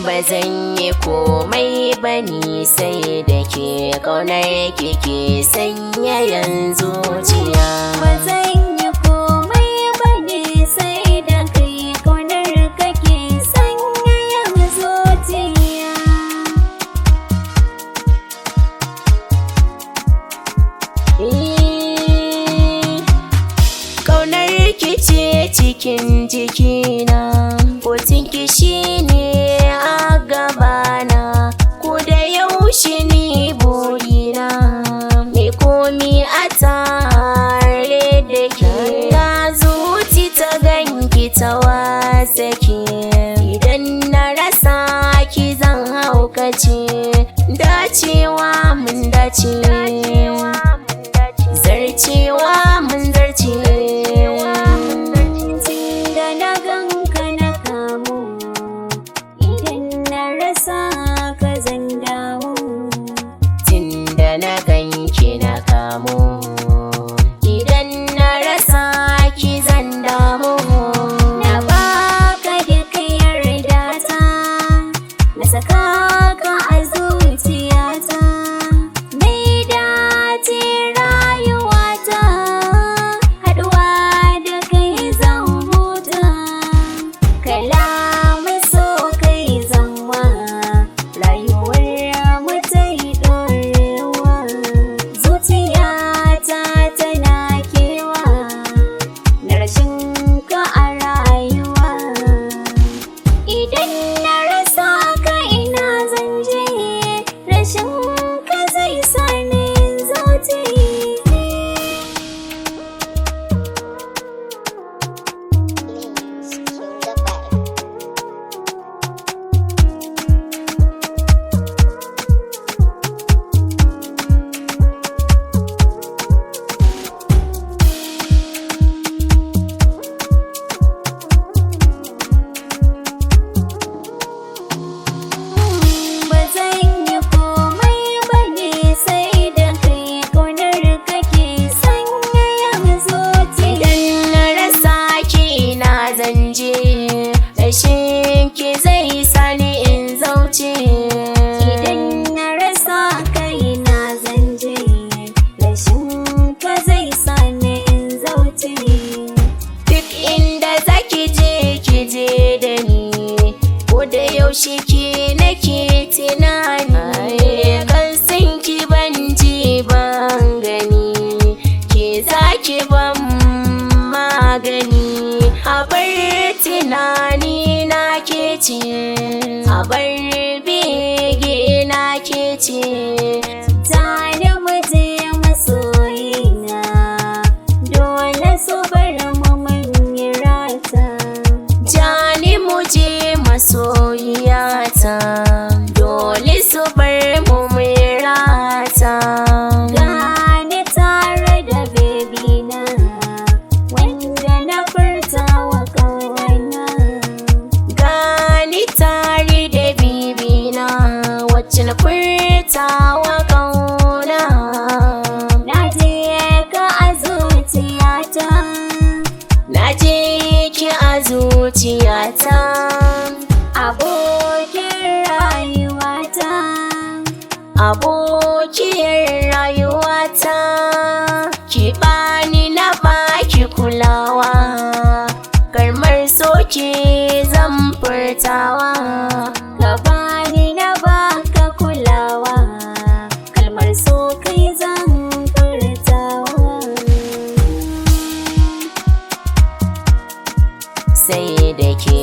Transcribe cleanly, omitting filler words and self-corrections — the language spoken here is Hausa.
ba zan yi komai bani sai da ke ƙaunar kike sanyayan zuciya. Ba zan yi komai bane sai da kai ƙaunar kake sanyayan zuciya. Ƙaunar ki ce cikin jikina, hotunki shi ne a gabana, ko da yaushe ni burina, mai komi a tare da ke. Na zuci ta ganki ta wasake, idan na rasa ki zan haukace, dacewa mun dace, zarcewa mun zarce. Tunda na ganka na kamu, idan na rasa ka zan dawo. Tunda na ganki na kamu, idan na rasa ki zan damu. Na baka duka yarda ta, na saka ka a zuciyata, mai dace rayuwata, haɗuwa da kai zan huta, kalaman so kai zanwa, rayuwar mu ta yi ɗorewa, zuciyata tana kewa na rashin ka a rayuwa. Idan na rasa ka ina zan je, rashin ka zai sa ni zauce. Ba zan yi komai bane sai da kai ƙaunar kake sanyayan zuciya. Idan na rasa ki ina zan je, rashin ki zai sani in zauce. Idan na rasa ka ina zan je, rashin ka zai sa ni in zauce. Duk inda zaki je ki je da ni, ko da yaushe ki nake tunani. Kan san ki ban ji ban gani, ke zaki ban magani. A bar tunani na ke ce, a bar bege na ke ce. Tare mu je masoyina, dole su bar mu mun yi rata. Jani mu je masoyiyata, dole su bar mu mai rata. Gani tare da bebina, wanda na furta wa ƙauna. Gani tare da bibina, wacce na furta wa ƙauna. Na je ka a zuciyata, Na je ki a zuciyata, abokin rayuwata. abokiyar rayuwata. Ki bani na baki kulawa, kalmar soke zan furtawa. Ka bani na baka kulawa, kalmar so kai zan furtawa. Sai da ke